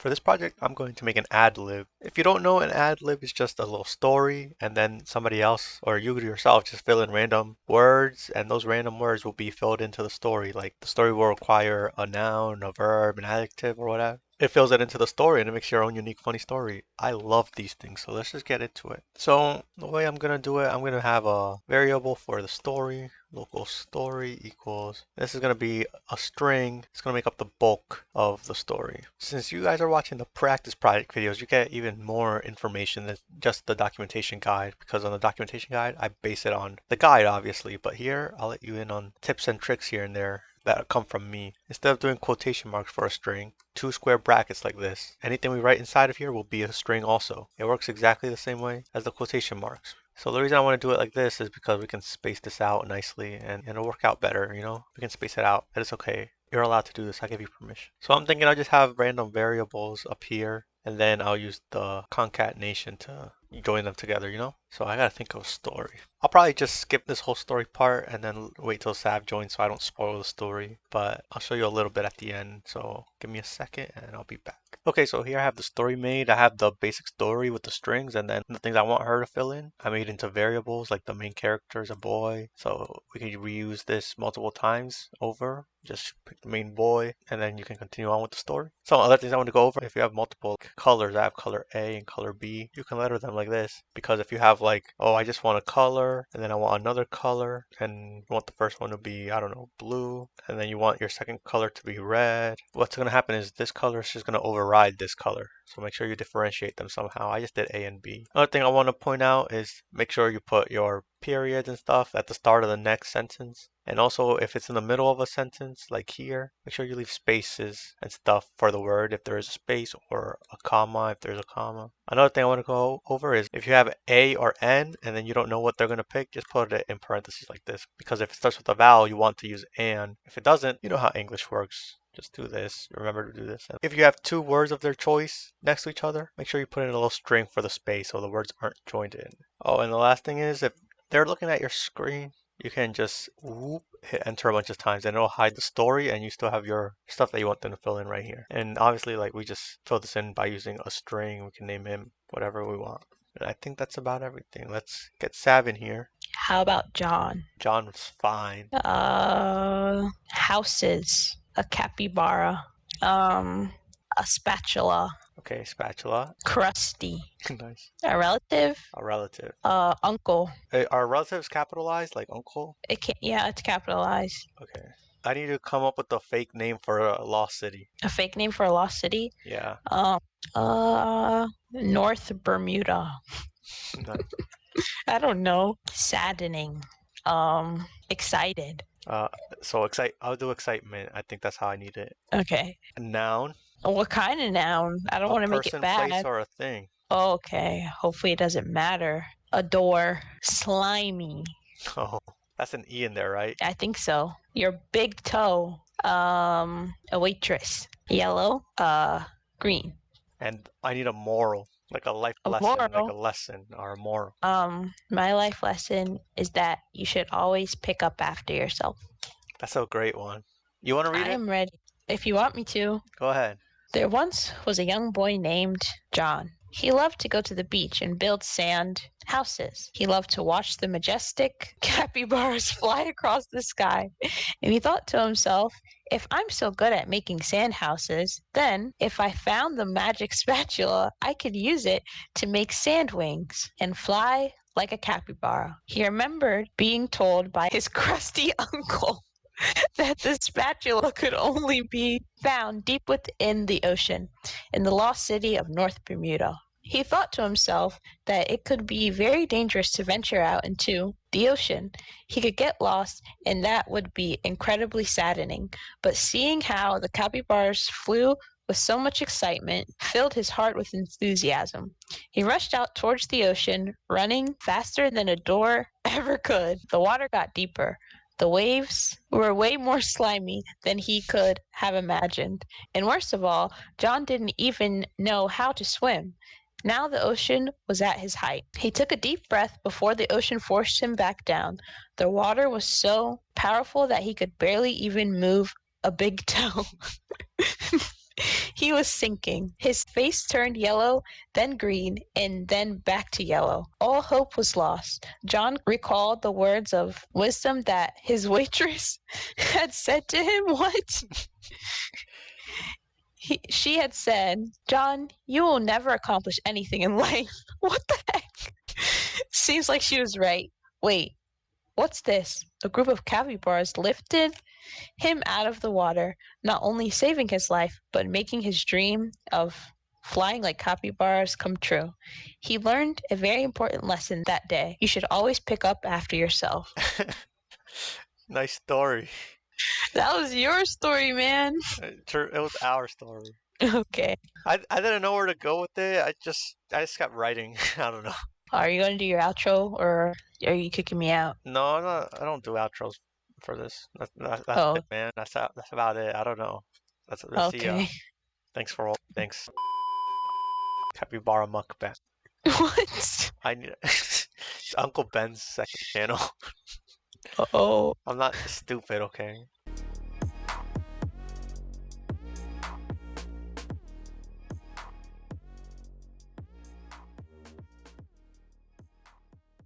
For this project, I'm going to make an ad lib. If you don't know, an ad lib is just a little story, and then somebody else or you yourself just fill in random words, and those random words will be filled into the story. Like the story will require a noun, a verb, an adjective, or whatever. It fills it into the story and it makes your own unique, funny story. I love these things, so let's just get into it. So the way I'm gonna do it, I'm gonna have a variable for the story. Local story equals, this is going to be a string. It's going to make up the bulk of the story. Since you guys are watching the practice project videos, you get even more information than just the documentation guide, because on the documentation guide, I base it on the guide, obviously, but here I'll let you in on tips and tricks here and there that come from me. Instead of doing quotation marks for a string, two square brackets like this, anything we write inside of here will be a string also. It works exactly the same way as the quotation marks. So the reason I want to do it like this is because we can space this out nicely and it'll work out better, you know? We can space it out. That is okay. You're allowed to do this. I give you permission. So I'm thinking I'll just have random variables up here and then I'll use the concatenation to join them together, you know? So I gotta think of a story. I'll probably just skip this whole story part and then wait till Sav joins so I don't spoil the story. But I'll show you a little bit at the end. So give me a second and I'll be back. Okay, so here I have the story made. I have the basic story with the strings and then the things I want her to fill in. I made into variables, like the main character is a boy. So we can reuse this multiple times over. Just pick the main boy and then you can continue on with the story. Some other things I want to go over. If you have multiple colors, I have color A and color B. You can letter them like this, because if you have like, oh, I just want a color and then I want another color and you want the first one to be, I don't know, blue, and then you want your second color to be red, what's going to happen is this color is just going to override this color. So make sure you differentiate them somehow. I just did A and B. Another thing I want to point out is make sure you put your periods and stuff at the start of the next sentence. And also, if it's in the middle of a sentence, like here, make sure you leave spaces and stuff for the word if there is a space, or a comma if there's a comma. Another thing I want to go over is if you have A or N and then you don't know what they're going to pick, just put it in parentheses like this. Because if it starts with a vowel, you want to use an. If it doesn't, you know how English works. Just do this. Remember to do this. And if you have two words of their choice next to each other, make sure you put in a little string for the space so the words aren't joined in. Oh, and the last thing is if they're looking at your screen, you can just whoop, hit enter a bunch of times and it'll hide the story and you still have your stuff that you want them to fill in right here. And obviously, like, we just fill this in by using a string. We can name him whatever we want. And I think that's about everything. Let's get Sav in here. How about John? John was fine. Houses. A capybara. A spatula. Okay, spatula. Crusty. Nice. A relative. A relative. Uncle. Are relatives capitalized like uncle? Yeah, it's capitalized. Okay. I need to come up with a fake name for a lost city. A fake name for a lost city? Yeah. North Bermuda. Nice. I don't know. Saddening. Excited. So I'll do excitement. I think that's how I need it. Okay. A noun. What kind of noun? I don't want to make it person, bad. place, or a thing. Okay. Hopefully it doesn't matter. A door. Slimy. Oh, that's an E in there, right? I think so. Your big toe. A waitress. Yellow. Green. And I need a moral, like a life lesson, like a lesson or a moral. My life lesson is that you should always pick up after yourself. That's a great one. You want to read it? I am ready. If you want me to. Go ahead. There once was a young boy named John. He loved to go to the beach and build sand houses. He loved to watch the majestic capybaras fly across the sky. And he thought to himself, if I'm so good at making sand houses, then if I found the magic spatula, I could use it to make sand wings and fly like a capybara. He remembered being told by his crusty uncle that the spatula could only be found deep within the ocean, in the lost city of North Bermuda. He thought to himself that it could be very dangerous to venture out into the ocean. He could get lost, and that would be incredibly saddening. But seeing how the capybaras flew with so much excitement filled his heart with enthusiasm. He rushed out towards the ocean, running faster than a door ever could. The water got deeper. The waves were way more slimy than he could have imagined. And worst of all, John didn't even know how to swim. Now the ocean was at his height. He took a deep breath before the ocean forced him back down. The water was so powerful that he could barely even move a big toe. He was sinking. His face turned yellow, then green, and then back to yellow. All hope was lost. John recalled the words of wisdom that his waitress had said to him. What? She had said, John, you will never accomplish anything in life. What the heck? Seems like she was right. Wait, what's this? A group of capybaras lifted him out of the water, not only saving his life, but making his dream of flying like capybaras come true. He learned a very important lesson that day. You should always pick up after yourself. Nice story. That was your story, man. It was our story. Okay. I didn't know where to go with it. I just kept writing. I don't know. Are you going to do your outro or are you kicking me out? No, I'm not, I don't do outros for this. That's Oh, it, man. That's about it. I don't know. Let's see ya. okay. Thanks for all. Thanks. Capybara Mukbang. What? I need it's Uncle Ben's second channel. Oh. I'm not stupid, okay?